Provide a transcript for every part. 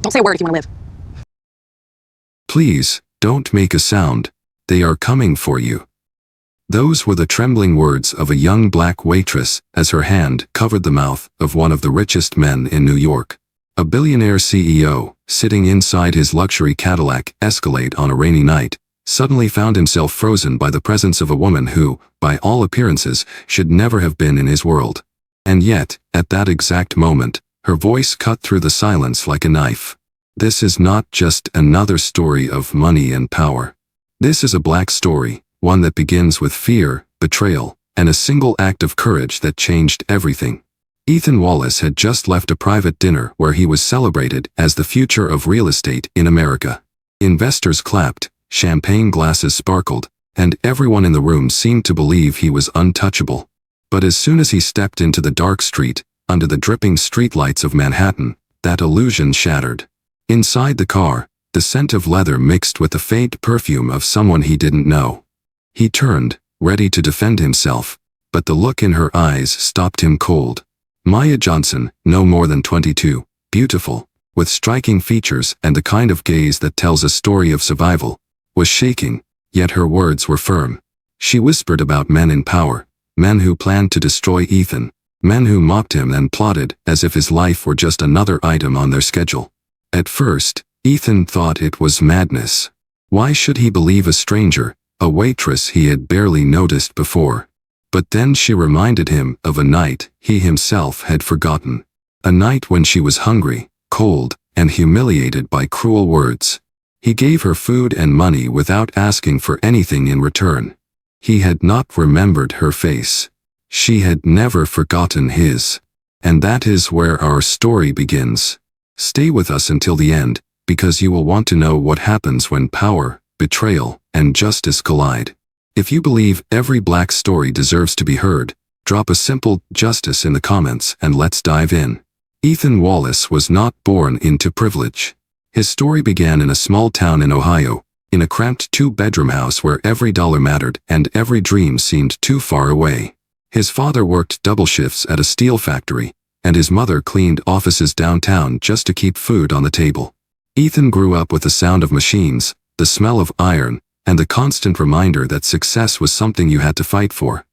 Don't say a word if you want to live. Please, don't make a sound. They are coming for you. Those were the trembling words of a young black waitress as her hand covered the mouth of one of the richest men in New York. A billionaire CEO, sitting inside his luxury Cadillac Escalade on a rainy night, suddenly found himself frozen by the presence of a woman who, by all appearances, should never have been in his world. And yet, at that exact moment, her voice cut through the silence like a knife. This is not just another story of money and power. This is a black story, one that begins with fear, betrayal, and a single act of courage that changed everything. Ethan Wallace had just left a private dinner where he was celebrated as the future of real estate in America. Investors clapped, champagne glasses sparkled, and everyone in the room seemed to believe he was untouchable. But as soon as he stepped into the dark street, under the dripping streetlights of Manhattan, that illusion shattered. Inside the car, the scent of leather mixed with the faint perfume of someone he didn't know. He turned, ready to defend himself, but the look in her eyes stopped him cold. Maya Johnson, no more than 22, beautiful, with striking features and the kind of gaze that tells a story of survival, was shaking, yet her words were firm. She whispered about men in power, men who planned to destroy Ethan, men who mocked him and plotted as if his life were just another item on their schedule. At first, Ethan thought it was madness. Why should he believe a stranger, a waitress he had barely noticed before? But then she reminded him of a night he himself had forgotten. A night when she was hungry, cold, and humiliated by cruel words. He gave her food and money without asking for anything in return. He had not remembered her face. She had never forgotten his. And that is where our story begins. Stay with us until the end, because you will want to know what happens when power, betrayal, and justice collide. If you believe every black story deserves to be heard, drop a simple "justice" in the comments and let's dive in. Ethan Wallace was not born into privilege. His story began in a small town in Ohio, in a cramped two-bedroom house where every dollar mattered and every dream seemed too far away. His father worked double shifts at a steel factory, and his mother cleaned offices downtown just to keep food on the table. Ethan grew up with the sound of machines, the smell of iron, and the constant reminder that success was something you had to fight for.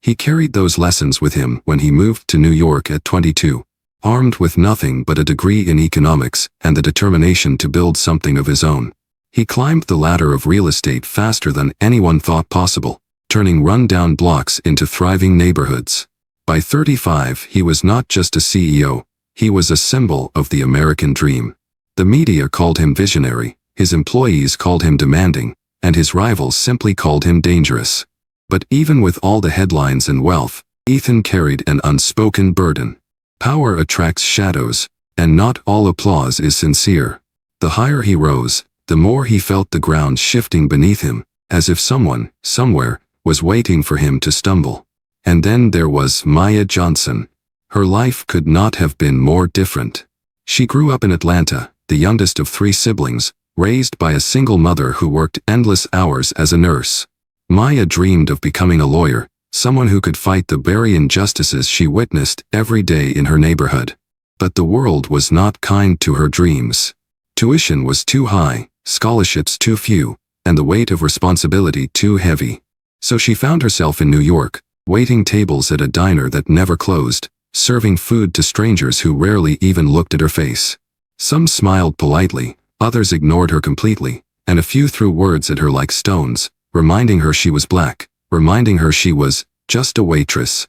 He carried those lessons with him when he moved to New York at 22, armed with nothing but a degree in economics and the determination to build something of his own. He climbed the ladder of real estate faster than anyone thought possible, turning run-down blocks into thriving neighborhoods. By 35, he was not just a CEO, he was a symbol of the American dream. The media called him visionary, his employees called him demanding, and his rivals simply called him dangerous. But even with all the headlines and wealth, Ethan carried an unspoken burden. Power attracts shadows, and not all applause is sincere. The higher he rose, the more he felt the ground shifting beneath him, as if someone, somewhere, was waiting for him to stumble. And then there was Maya Johnson. Her life could not have been more different. She grew up in Atlanta, the youngest of 3 siblings, raised by a single mother who worked endless hours as a nurse. Maya dreamed of becoming a lawyer, someone who could fight the very injustices she witnessed every day in her neighborhood. But the world was not kind to her dreams. Tuition was too high, scholarships too few, and the weight of responsibility too heavy. So she found herself in New York, waiting tables at a diner that never closed, serving food to strangers who rarely even looked at her face. Some smiled politely, others ignored her completely, and a few threw words at her like stones, reminding her she was black, reminding her she was just a waitress.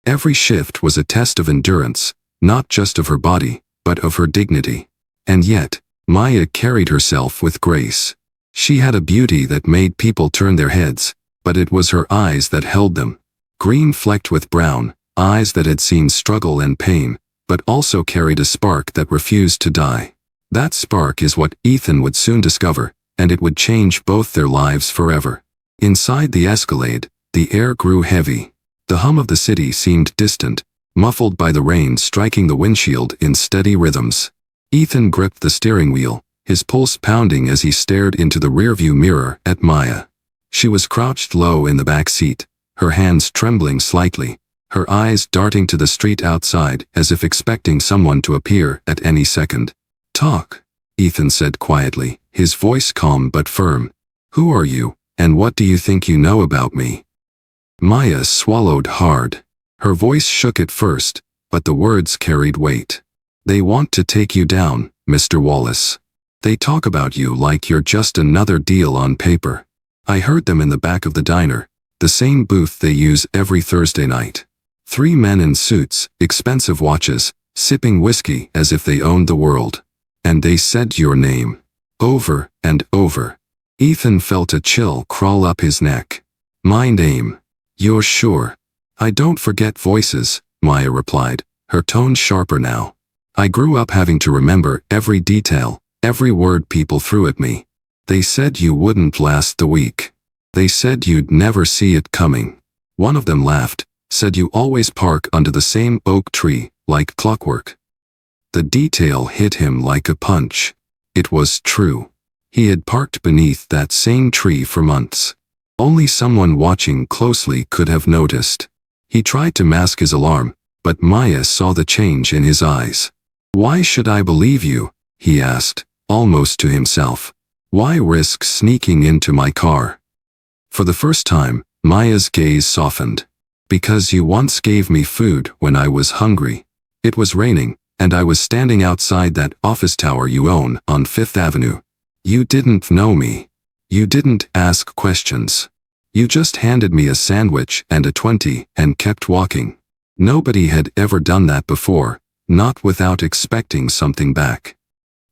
Every shift was a test of endurance, not just of her body, but of her dignity. And yet, Maya carried herself with grace. She had a beauty that made people turn their heads, but it was her eyes that held them. Green flecked with brown, eyes that had seen struggle and pain, but also carried a spark that refused to die. That spark is what Ethan would soon discover, and it would change both their lives forever. Inside the Escalade, the air grew heavy. The hum of the city seemed distant, muffled by the rain striking the windshield in steady rhythms. Ethan gripped the steering wheel, his pulse pounding as he stared into the rearview mirror at Maya. She was crouched low in the back seat, her hands trembling slightly, her eyes darting to the street outside as if expecting someone to appear at any second. Talk, Ethan said quietly, his voice calm but firm. Who are you, and what do you think you know about me? Maya swallowed hard. Her voice shook at first, but the words carried weight. They want to take you down, Mr. Wallace. They talk about you like you're just another deal on paper. I heard them in the back of the diner, the same booth they use every Thursday night. 3 men in suits, expensive watches, sipping whiskey as if they owned the world. And they said your name. Over and over. Ethan felt a chill crawl up his neck. My name. You're sure? I don't forget voices, Maya replied, her tone sharper now. I grew up having to remember every detail, every word people threw at me. They said you wouldn't last the week. They said you'd never see it coming. One of them laughed, said you always park under the same oak tree, like clockwork. The detail hit him like a punch. It was true. He had parked beneath that same tree for months. Only someone watching closely could have noticed. He tried to mask his alarm, but Maya saw the change in his eyes. Why should I believe you? He asked, almost to himself. Why risk sneaking into my car? For the first time, Maya's gaze softened. Because you once gave me food when I was hungry. It was raining, and I was standing outside that office tower you own on 5th Avenue. You didn't know me. You didn't ask questions. You just handed me a sandwich and a 20 and kept walking. Nobody had ever done that before, not without expecting something back.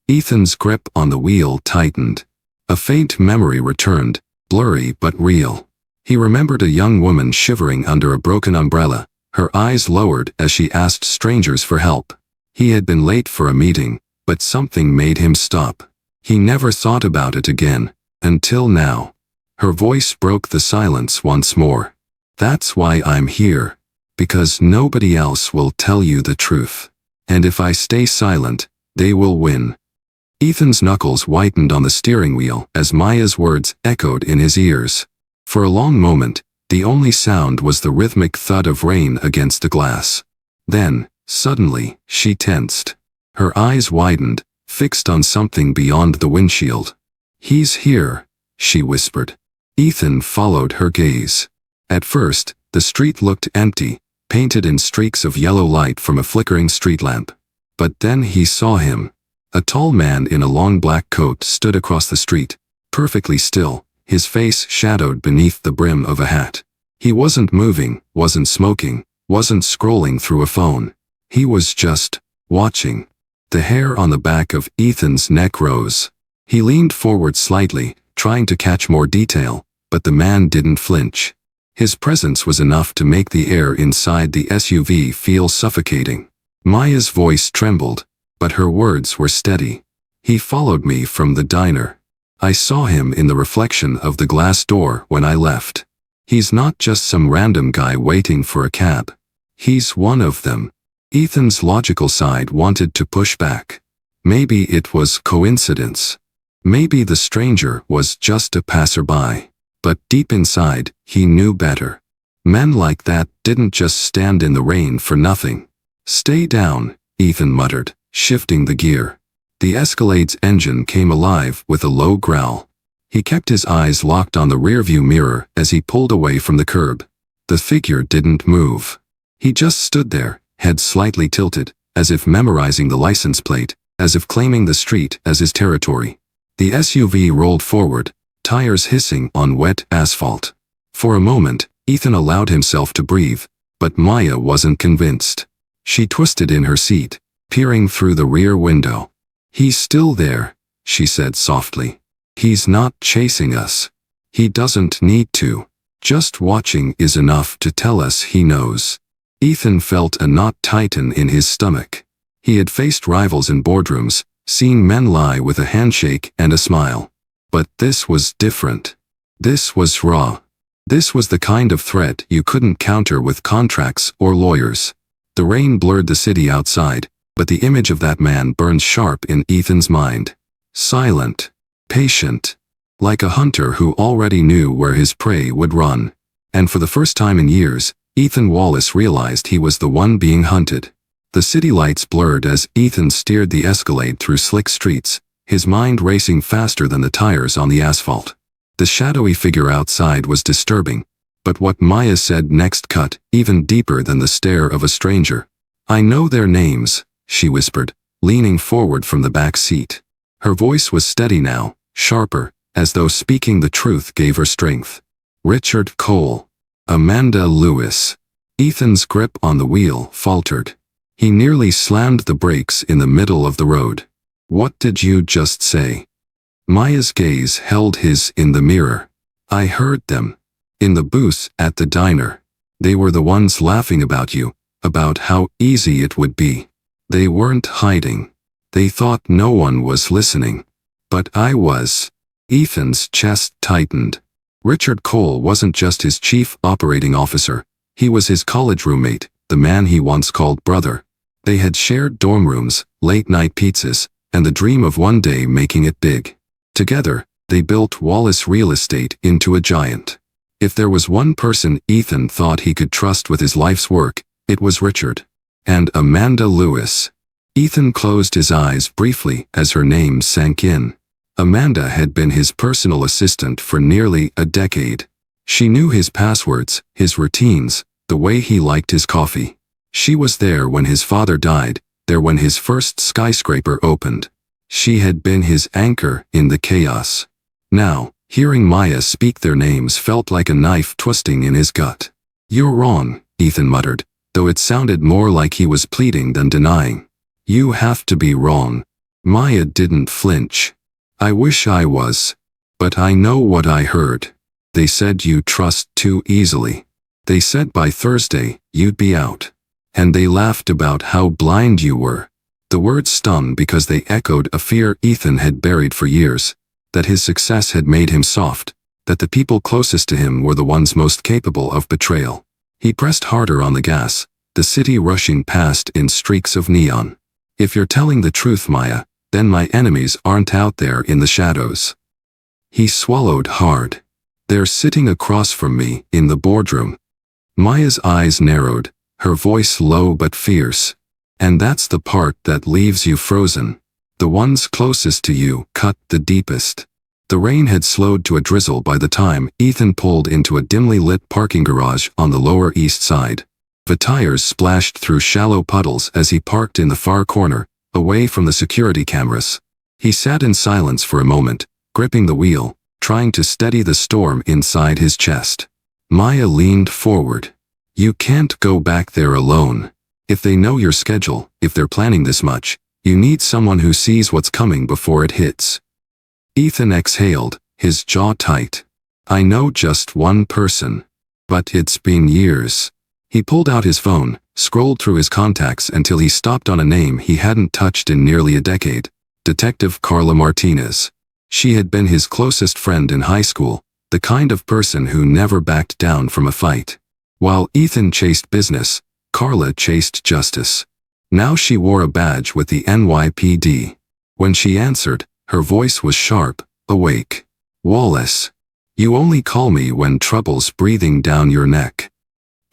Ethan's grip on the wheel tightened. A faint memory returned, blurry but real. He remembered a young woman shivering under a broken umbrella, her eyes lowered as she asked strangers for help. He had been late for a meeting, but something made him stop. He never thought about it again, until now. Her voice broke the silence once more. That's why I'm here. Because nobody else will tell you the truth. And if I stay silent, they will win. Ethan's knuckles whitened on the steering wheel as Maya's words echoed in his ears. For a long moment, the only sound was the rhythmic thud of rain against the glass. Then, suddenly, she tensed. Her eyes widened, fixed on something beyond the windshield. He's here, she whispered. Ethan followed her gaze. At first, the street looked empty, painted in streaks of yellow light from a flickering street lamp. But then he saw him. A tall man in a long black coat stood across the street, perfectly still, his face shadowed beneath the brim of a hat. He wasn't moving, wasn't smoking, wasn't scrolling through a phone. He was just watching. The hair on the back of Ethan's neck rose. He leaned forward slightly, trying to catch more detail, but the man didn't flinch. His presence was enough to make the air inside the SUV feel suffocating. Maya's voice trembled, but her words were steady. He followed me from the diner. I saw him in the reflection of the glass door when I left. He's not just some random guy waiting for a cab. He's one of them. Ethan's logical side wanted to push back. Maybe it was coincidence. Maybe the stranger was just a passerby. But deep inside, he knew better. Men like that didn't just stand in the rain for nothing. Stay down, Ethan muttered, shifting the gear. The Escalade's engine came alive with a low growl. He kept his eyes locked on the rearview mirror as he pulled away from the curb. The figure didn't move. He just stood there, head slightly tilted, as if memorizing the license plate, as if claiming the street as his territory. The SUV rolled forward, tires hissing on wet asphalt. For a moment, Ethan allowed himself to breathe, but Maya wasn't convinced. She twisted in her seat, peering through the rear window. He's still there, she said softly. He's not chasing us. He doesn't need to. Just watching is enough to tell us he knows. Ethan felt a knot tighten in his stomach. He had faced rivals in boardrooms, seen men lie with a handshake and a smile. But this was different. This was raw. This was the kind of threat you couldn't counter with contracts or lawyers. The rain blurred the city outside, but the image of that man burned sharp in Ethan's mind. Silent, patient, like a hunter who already knew where his prey would run. And for the first time in years, Ethan Wallace realized he was the one being hunted. The city lights blurred as Ethan steered the Escalade through slick streets, his mind racing faster than the tires on the asphalt. The shadowy figure outside was disturbing, but what Maya said next cut even deeper than the stare of a stranger. "I know their names," she whispered, leaning forward from the back seat. Her voice was steady now, sharper, as though speaking the truth gave her strength. "Richard Cole. Amanda Lewis." Ethan's grip on the wheel faltered. He nearly slammed the brakes in the middle of the road. "What did you just say?" Maya's gaze held his in the mirror. "I heard them. In the booth at the diner. They were the ones laughing about you, about how easy it would be. They weren't hiding. They thought no one was listening. But I was." Ethan's chest tightened. Richard Cole wasn't just his chief operating officer. He was his college roommate, the man he once called brother. They had shared dorm rooms, late-night pizzas, and the dream of one day making it big. Together, they built Wallace Real Estate into a giant. If there was one person Ethan thought he could trust with his life's work, it was Richard. And Amanda Lewis. Ethan closed his eyes briefly as her name sank in. Amanda had been his personal assistant for nearly a decade. She knew his passwords, his routines, the way he liked his coffee. She was there when his father died, there when his first skyscraper opened. She had been his anchor in the chaos. Now, hearing Maya speak their names felt like a knife twisting in his gut. "You're wrong," Ethan muttered, though it sounded more like he was pleading than denying. "You have to be wrong." Maya didn't flinch. "I wish I was. But I know what I heard. They said you trust too easily. They said by Thursday, you'd be out. And they laughed about how blind you were." The words stung because they echoed a fear Ethan had buried for years, that his success had made him soft, that the people closest to him were the ones most capable of betrayal. He pressed harder on the gas, the city rushing past in streaks of neon. "If you're telling the truth, Maya, then my enemies aren't out there in the shadows." He swallowed hard. "They're sitting across from me in the boardroom." Maya's eyes narrowed, her voice low but fierce. "And that's the part that leaves you frozen. The ones closest to you cut the deepest." The rain had slowed to a drizzle by the time Ethan pulled into a dimly lit parking garage on the Lower East Side. The tires splashed through shallow puddles as he parked in the far corner, away from the security cameras. He sat in silence for a moment, gripping the wheel, trying to steady the storm inside his chest. Maya leaned forward. "You can't go back there alone. If they know your schedule, if they're planning this much, you need someone who sees what's coming before it hits." Ethan exhaled, his jaw tight. "I know just one person. But it's been years." He pulled out his phone, scrolled through his contacts until he stopped on a name he hadn't touched in nearly a decade. Detective Carla Martinez. She had been his closest friend in high school, the kind of person who never backed down from a fight. While Ethan chased business, Carla chased justice. Now she wore a badge with the NYPD. When she answered, her voice was sharp, awake. "Wallace. You only call me when trouble's breathing down your neck."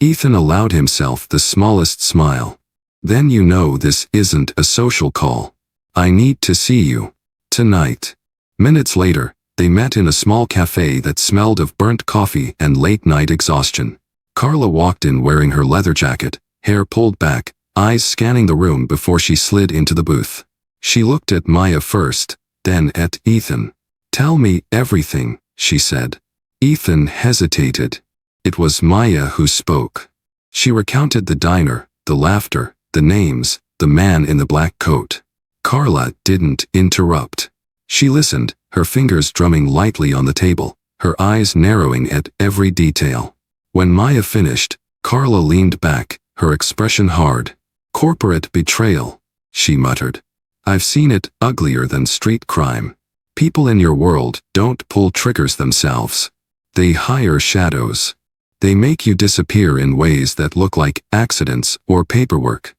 Ethan allowed himself the smallest smile. "Then you know this isn't a social call. I need to see you. Tonight." Minutes later, they met in a small cafe that smelled of burnt coffee and late-night exhaustion. Carla walked in wearing her leather jacket, hair pulled back, eyes scanning the room before she slid into the booth. She looked at Maya first, then at Ethan. "Tell me everything," she said. Ethan hesitated. It was Maya who spoke. She recounted the diner, the laughter, the names, the man in the black coat. Carla didn't interrupt. She listened, her fingers drumming lightly on the table, her eyes narrowing at every detail. When Maya finished, Carla leaned back, her expression hard. "Corporate betrayal," she muttered. "I've seen it uglier than street crime. People in your world don't pull triggers themselves. They hire shadows. They make you disappear in ways that look like accidents or paperwork."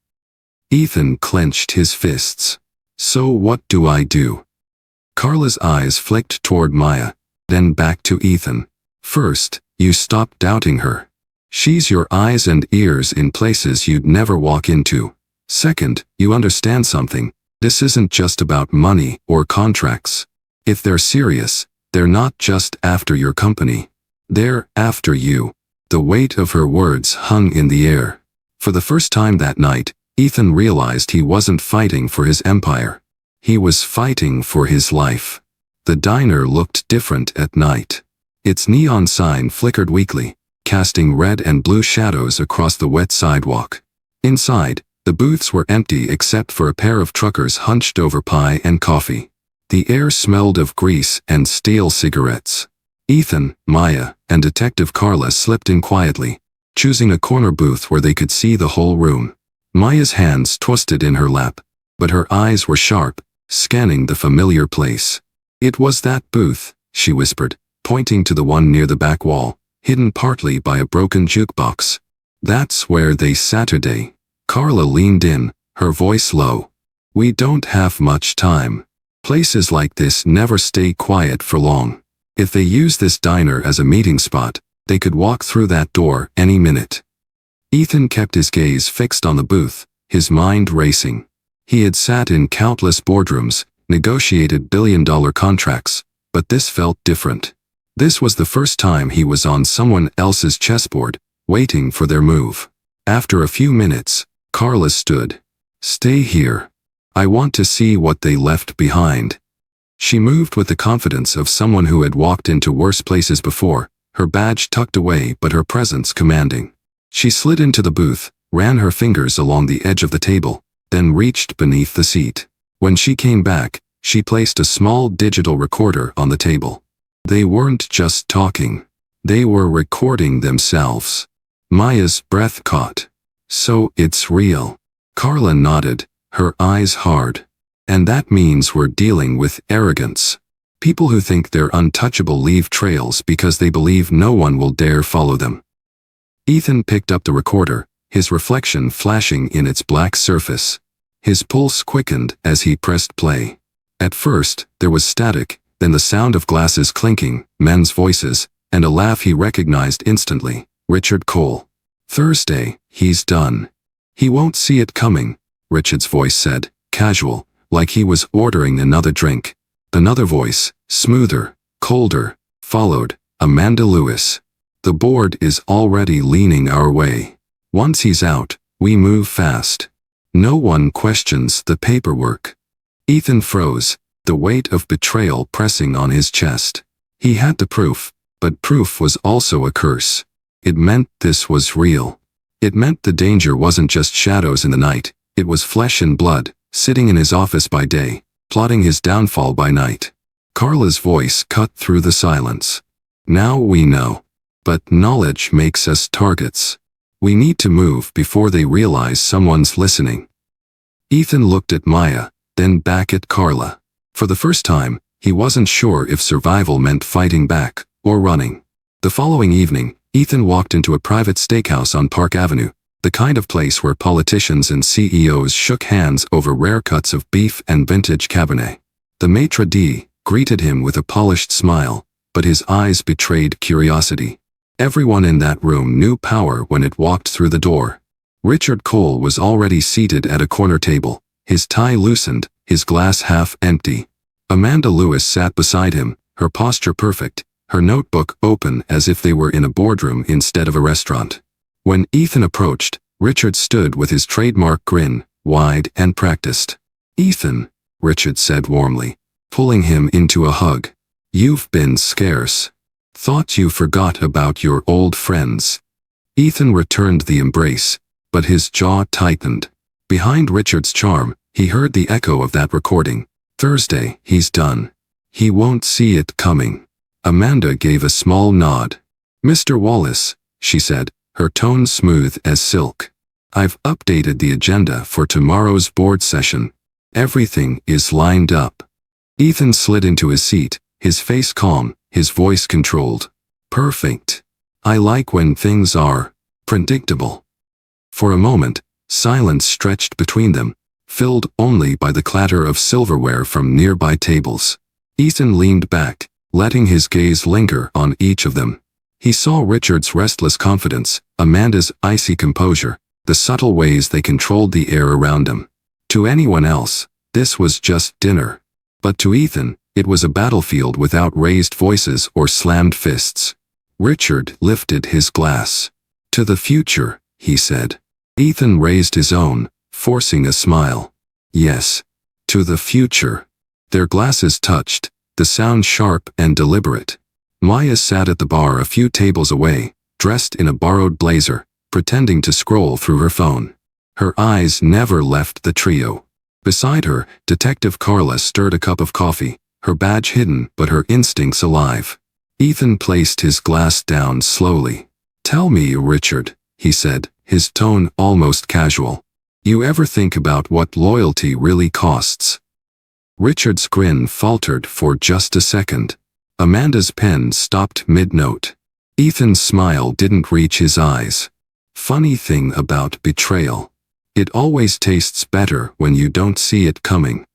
Ethan clenched his fists. "So what do I do?" Carla's eyes flicked toward Maya, then back to Ethan. "First, you stop doubting her. She's your eyes and ears in places you'd never walk into. Second, you understand something. This isn't just about money or contracts. If they're serious, they're not just after your company. They're after you. The weight of her words hung in the air. For the first time that night, Ethan realized he wasn't fighting for his empire. He was fighting for his life. The diner looked different at night. Its neon sign flickered weakly, casting red and blue shadows across the wet sidewalk. Inside, the booths were empty except for a pair of truckers hunched over pie and coffee. The air smelled of grease and stale cigarettes. Ethan, Maya, and Detective Carla slipped in quietly, choosing a corner booth where they could see the whole room. Maya's hands twisted in her lap, but her eyes were sharp, scanning the familiar place. "It was that booth," she whispered, pointing to the one near the back wall, hidden partly by a broken jukebox. "That's where they Saturday." Carla leaned in, her voice low. "We don't have much time. Places like this never stay quiet for long. If they use this diner as a meeting spot, they could walk through that door any minute." Ethan kept his gaze fixed on the booth, his mind racing. He had sat in countless boardrooms, negotiated billion-dollar contracts, but this felt different. This was the first time he was on someone else's chessboard, waiting for their move. After a few minutes, Carla stood. "Stay here. I want to see what they left behind." She moved with the confidence of someone who had walked into worse places before, her badge tucked away but her presence commanding. She slid into the booth, ran her fingers along the edge of the table, then reached beneath the seat. When she came back, she placed a small digital recorder on the table. They weren't just talking. They were recording themselves. Maya's breath caught. "So it's real." Carla nodded, her eyes hard. "And that means we're dealing with arrogance. People who think they're untouchable leave trails because they believe no one will dare follow them." Ethan picked up the recorder, his reflection flashing in its black surface. His pulse quickened as he pressed play. At first, there was static, then the sound of glasses clinking, men's voices, and a laugh he recognized instantly. Richard Cole. "Thursday, he's done. He won't see it coming," Richard's voice said, casual, like he was ordering another drink. Another voice, smoother, colder, followed. "Amanda Lewis. The board is already leaning our way. Once he's out, we move fast. No one questions the paperwork." Ethan froze, the weight of betrayal pressing on his chest. He had the proof, but proof was also a curse. It meant this was real. It meant the danger wasn't just shadows in the night, it was flesh and blood, sitting in his office by day, plotting his downfall by night. Carla's voice cut through the silence. "Now we know. But knowledge makes us targets. We need to move before they realize someone's listening." Ethan looked at Maya, then back at Carla. For the first time, he wasn't sure if survival meant fighting back or running. The following evening, Ethan walked into a private steakhouse on Park Avenue, the kind of place where politicians and CEOs shook hands over rare cuts of beef and vintage Cabernet. The maitre d' greeted him with a polished smile, but his eyes betrayed curiosity. Everyone in that room knew power when it walked through the door. Richard Cole was already seated at a corner table, his tie loosened, his glass half empty. Amanda Lewis sat beside him, her posture perfect, her notebook open as if they were in a boardroom instead of a restaurant. When Ethan approached, Richard stood with his trademark grin, wide and practiced. "Ethan," Richard said warmly, pulling him into a hug. "You've been scarce. Thought you forgot about your old friends." Ethan returned the embrace, but his jaw tightened. Behind Richard's charm, he heard the echo of that recording. "Thursday, he's done. He won't see it coming." Amanda gave a small nod. "Mr. Wallace," she said, her tone smooth as silk. "I've updated the agenda for tomorrow's board session. Everything is lined up." Ethan slid into his seat, his face calm, his voice controlled. "Perfect. I like when things are predictable." For a moment, silence stretched between them, filled only by the clatter of silverware from nearby tables. Ethan leaned back, letting his gaze linger on each of them. He saw Richard's restless confidence, Amanda's icy composure, the subtle ways they controlled the air around him. To anyone else, this was just dinner. But to Ethan, it was a battlefield without raised voices or slammed fists. Richard lifted his glass. "To the future," he said. Ethan raised his own, forcing a smile. "Yes, to the future." Their glasses touched, the sound sharp and deliberate. Maya sat at the bar a few tables away, dressed in a borrowed blazer, pretending to scroll through her phone. Her eyes never left the trio. Beside her, Detective Carla stirred a cup of coffee, her badge hidden but her instincts alive. Ethan placed his glass down slowly. "Tell me, Richard," he said, his tone almost casual. "You ever think about what loyalty really costs?" Richard's grin faltered for just a second. Amanda's pen stopped mid-note. Ethan's smile didn't reach his eyes. "Funny thing about betrayal. It always tastes better when you don't see it coming."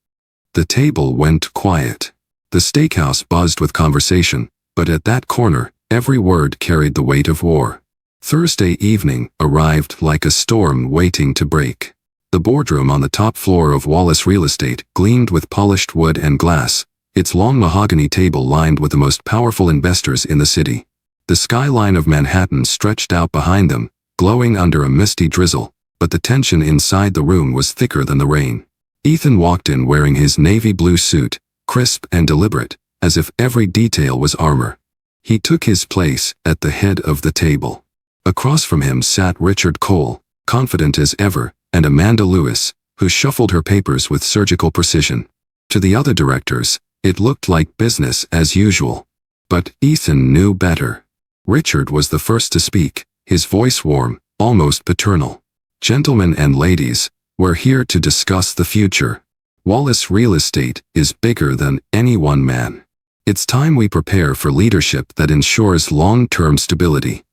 The table went quiet. The steakhouse buzzed with conversation, but at that corner, every word carried the weight of war. Thursday evening arrived like a storm waiting to break. The boardroom on the top floor of Wallace Real Estate gleamed with polished wood and glass, its long mahogany table lined with the most powerful investors in the city. The skyline of Manhattan stretched out behind them, glowing under a misty drizzle, but the tension inside the room was thicker than the rain. Ethan walked in wearing his navy blue suit, crisp and deliberate, as if every detail was armor. He took his place at the head of the table. Across from him sat Richard Cole, confident as ever, and Amanda Lewis, who shuffled her papers with surgical precision. To the other directors, it looked like business as usual. But Ethan knew better. Richard was the first to speak, his voice warm, almost paternal. "Gentlemen and ladies, we're here to discuss the future. Wallace Real Estate is bigger than any one man. It's time we prepare for leadership that ensures long-term stability."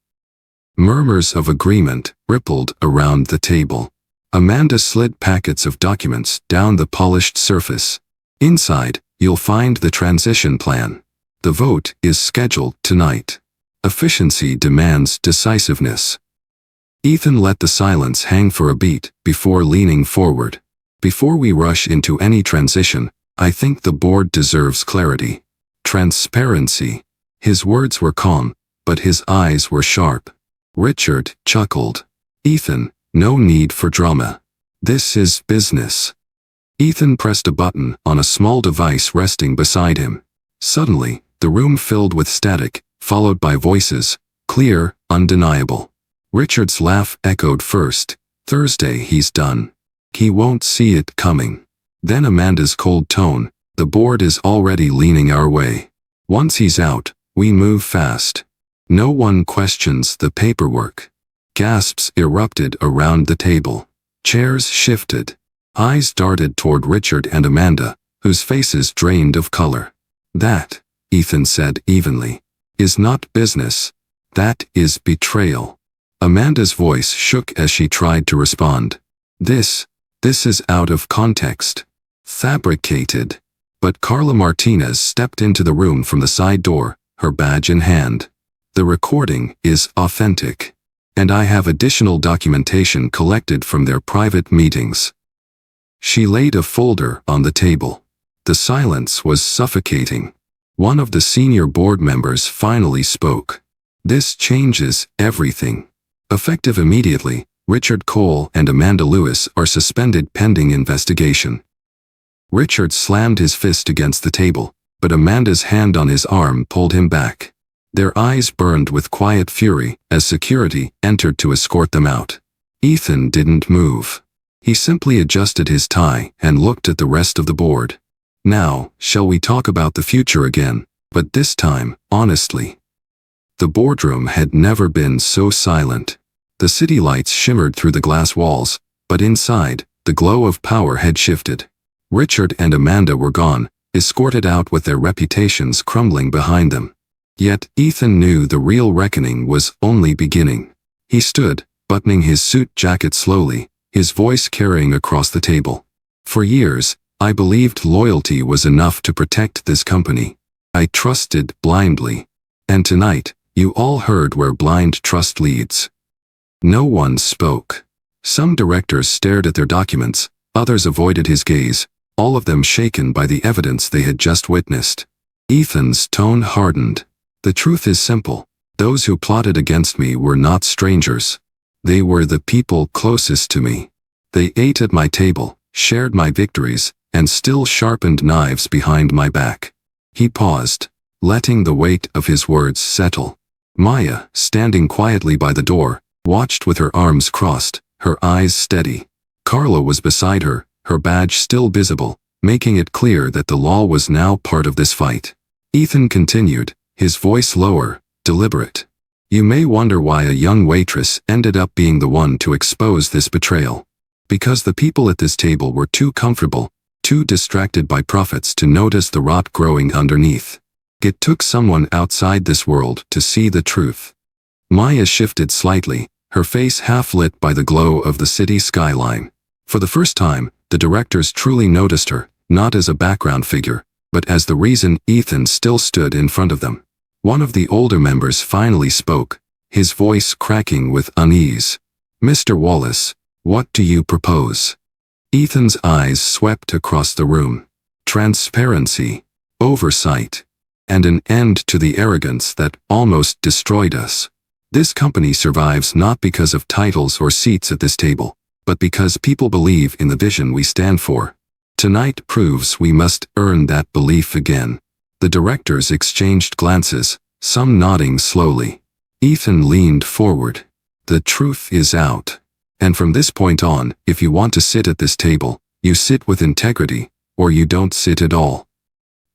Murmurs of agreement rippled around the table. Amanda slid packets of documents down the polished surface. "Inside, you'll find the transition plan. The vote is scheduled tonight. Efficiency demands decisiveness." Ethan let the silence hang for a beat before leaning forward. "Before we rush into any transition, I think the board deserves clarity. Transparency." His words were calm, but his eyes were sharp. Richard chuckled. "Ethan, no need for drama. This is business." Ethan pressed a button on a small device resting beside him. Suddenly, the room filled with static, followed by voices, clear, undeniable. Richard's laugh echoed first. "Thursday he's done. He won't see it coming." Then Amanda's cold tone, "The board is already leaning our way. Once he's out, we move fast. No one questions the paperwork." Gasps erupted around the table. Chairs shifted. Eyes darted toward Richard and Amanda, whose faces drained of color. "That," Ethan said evenly, "is not business. That is betrayal." Amanda's voice shook as she tried to respond. This is out of context. Fabricated." But Carla Martinez stepped into the room from the side door, her badge in hand. "The recording is authentic. And I have additional documentation collected from their private meetings." She laid a folder on the table. The silence was suffocating. One of the senior board members finally spoke. "This changes everything. Effective immediately, Richard Cole and Amanda Lewis are suspended pending investigation." Richard slammed his fist against the table, but Amanda's hand on his arm pulled him back. Their eyes burned with quiet fury as security entered to escort them out. Ethan didn't move. He simply adjusted his tie and looked at the rest of the board. "Now, shall we talk about the future again, but this time, honestly?" The boardroom had never been so silent. The city lights shimmered through the glass walls, but inside, the glow of power had shifted. Richard and Amanda were gone, escorted out with their reputations crumbling behind them. Yet Ethan knew the real reckoning was only beginning. He stood, buttoning his suit jacket slowly, his voice carrying across the table. "For years, I believed loyalty was enough to protect this company. I trusted blindly. And tonight, you all heard where blind trust leads." No one spoke. Some directors stared at their documents, others avoided his gaze, all of them shaken by the evidence they had just witnessed. Ethan's tone hardened. The truth is simple. Those who plotted against me were not strangers. They were the people closest to me. They ate at my table, shared my victories, and still sharpened knives behind my back. He paused, letting the weight of his words settle. Maya, standing quietly by the door, watched with her arms crossed, her eyes steady. Carla was beside her, her badge still visible, making it clear that the law was now part of this fight. Ethan continued, his voice lower, deliberate. You may wonder why a young waitress ended up being the one to expose this betrayal. Because the people at this table were too comfortable, too distracted by profits to notice the rot growing underneath. It took someone outside this world to see the truth. Maya shifted slightly, her face half lit by the glow of the city skyline. For the first time, the directors truly noticed her, not as a background figure, but as the reason Ethan still stood in front of them. One of the older members finally spoke, his voice cracking with unease. Mr. Wallace, what do you propose? Ethan's eyes swept across the room. Transparency, oversight, and an end to the arrogance that almost destroyed us. This company survives not because of titles or seats at this table, but because people believe in the vision we stand for. Tonight proves we must earn that belief again. The directors exchanged glances, some nodding slowly. Ethan leaned forward. The truth is out. And from this point on, if you want to sit at this table, you sit with integrity, or you don't sit at all.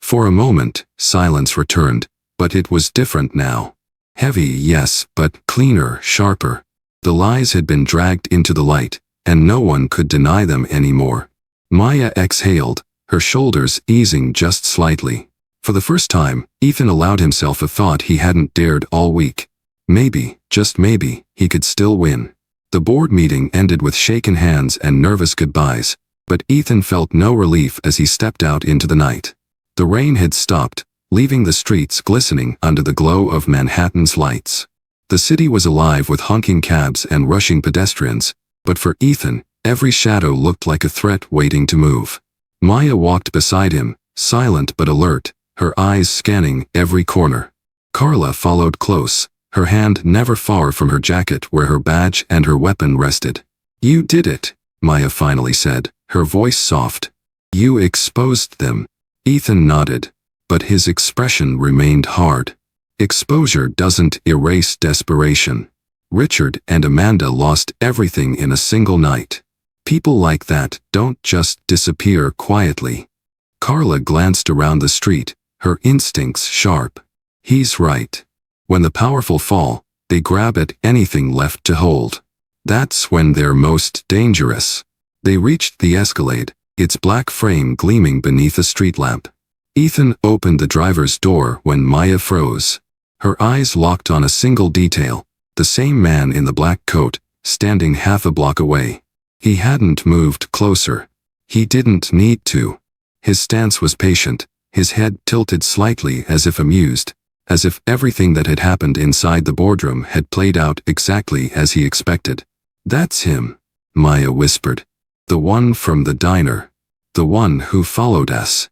For a moment, silence returned, but it was different now. Heavy, yes, but cleaner, sharper. The lies had been dragged into the light, and no one could deny them anymore. Maya exhaled, her shoulders easing just slightly. For the first time, Ethan allowed himself a thought he hadn't dared all week. Maybe, just maybe, he could still win. The board meeting ended with shaken hands and nervous goodbyes, but Ethan felt no relief as he stepped out into the night. The rain had stopped, leaving the streets glistening under the glow of Manhattan's lights. The city was alive with honking cabs and rushing pedestrians, but for Ethan, every shadow looked like a threat waiting to move. Maya walked beside him, silent but alert, her eyes scanning every corner. Carla followed close, her hand never far from her jacket where her badge and her weapon rested. You did it, Maya finally said, her voice soft. You exposed them. Ethan nodded, but his expression remained hard. Exposure doesn't erase desperation. Richard and Amanda lost everything in a single night. People like that don't just disappear quietly. Carla glanced around the street, her instincts sharp. He's right. When the powerful fall, they grab at anything left to hold. That's when they're most dangerous. They reached the Escalade, its black frame gleaming beneath a street lamp. Ethan opened the driver's door when Maya froze. Her eyes locked on a single detail, the same man in the black coat, standing half a block away. He hadn't moved closer. He didn't need to. His stance was patient, his head tilted slightly as if amused, as if everything that had happened inside the boardroom had played out exactly as he expected. That's him, Maya whispered. The one from the diner. The one who followed us.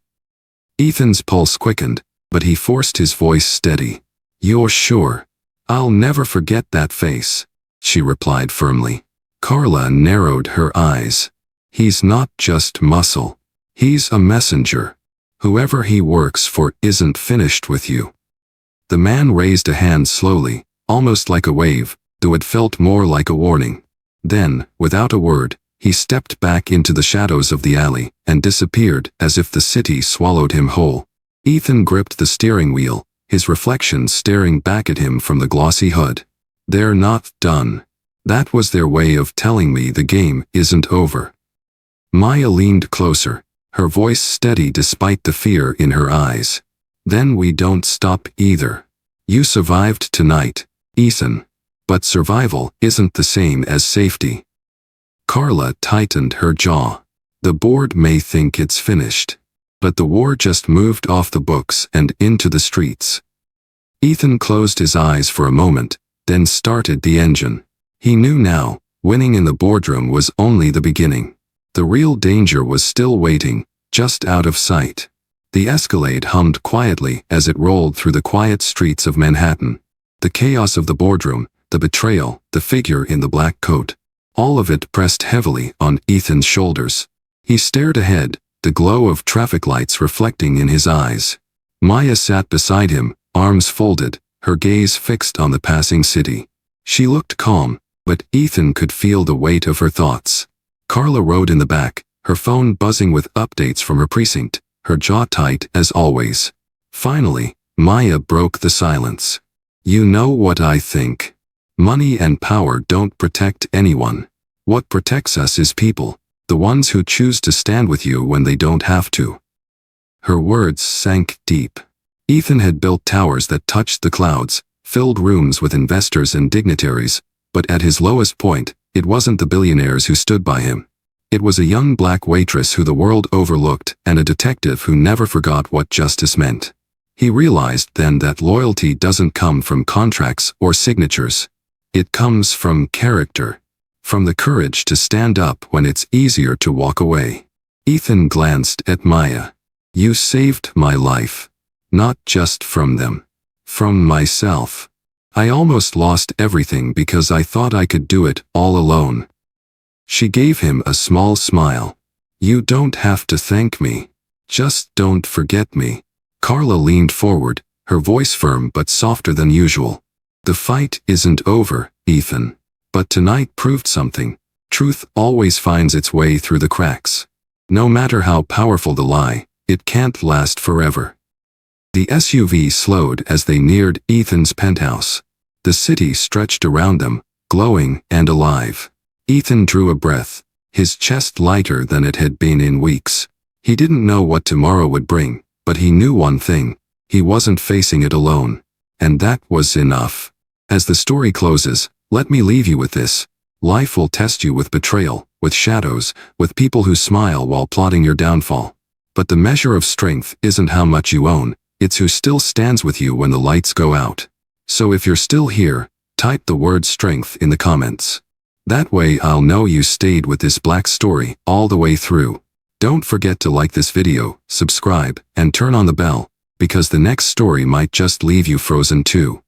Ethan's pulse quickened, but he forced his voice steady. You're sure? I'll never forget that face, she replied firmly. Carla narrowed her eyes. He's not just muscle. He's a messenger. Whoever he works for isn't finished with you. The man raised a hand slowly, almost like a wave, though it felt more like a warning. Then, without a word, he stepped back into the shadows of the alley and disappeared as if the city swallowed him whole. Ethan gripped the steering wheel, his reflection staring back at him from the glossy hood. They're not done. That was their way of telling me the game isn't over. Maya leaned closer, her voice steady despite the fear in her eyes. Then we don't stop either. You survived tonight, Ethan. But survival isn't the same as safety. Carla tightened her jaw. The board may think it's finished, but the war just moved off the books and into the streets. Ethan closed his eyes for a moment, then started the engine. He knew now, Winning in the boardroom was only the beginning. The real danger was still waiting, just out of sight. The Escalade hummed quietly as it rolled through the quiet streets of Manhattan. The chaos of the boardroom, the betrayal, the figure in the black coat, all of it pressed heavily on Ethan's shoulders. He stared ahead, the glow of traffic lights reflecting in his eyes. Maya sat beside him, arms folded, her gaze fixed on the passing city. She looked calm, but Ethan could feel the weight of her thoughts. Carla rode in the back, her phone buzzing with updates from her precinct, her jaw tight as always. Finally, Maya broke the silence. You know what I think. Money and power don't protect anyone. What protects us is people, the ones who choose to stand with you when they don't have to. Her words sank deep. Ethan had built towers that touched the clouds, filled rooms with investors and dignitaries, but at his lowest point, it wasn't the billionaires who stood by him. It was a young black waitress who the world overlooked and a detective who never forgot what justice meant. He realized then that loyalty doesn't come from contracts or signatures. It comes from character. From the courage to stand up when it's easier to walk away. Ethan glanced at Maya. You saved my life. Not just from them. From myself. I almost lost everything because I thought I could do it all alone. She gave him a small smile. You don't have to thank me. Just don't forget me. Carla leaned forward, her voice firm but softer than usual. The fight isn't over, Ethan. But tonight proved something. Truth always finds its way through the cracks. No matter how powerful the lie, it can't last forever. The SUV slowed as they neared Ethan's penthouse. The city stretched around them, glowing and alive. Ethan drew a breath, his chest lighter than it had been in weeks. He didn't know what tomorrow would bring, but he knew one thing. He wasn't facing it alone. And that was enough. As the story closes, let me leave you with this. Life will test you with betrayal, with shadows, with people who smile while plotting your downfall. But the measure of strength isn't how much you own, it's who still stands with you when the lights go out. So if you're still here, type the word strength in the comments. That way I'll know you stayed with this black story all the way through. Don't forget to like this video, subscribe, and turn on the bell, because the next story might just leave you frozen too.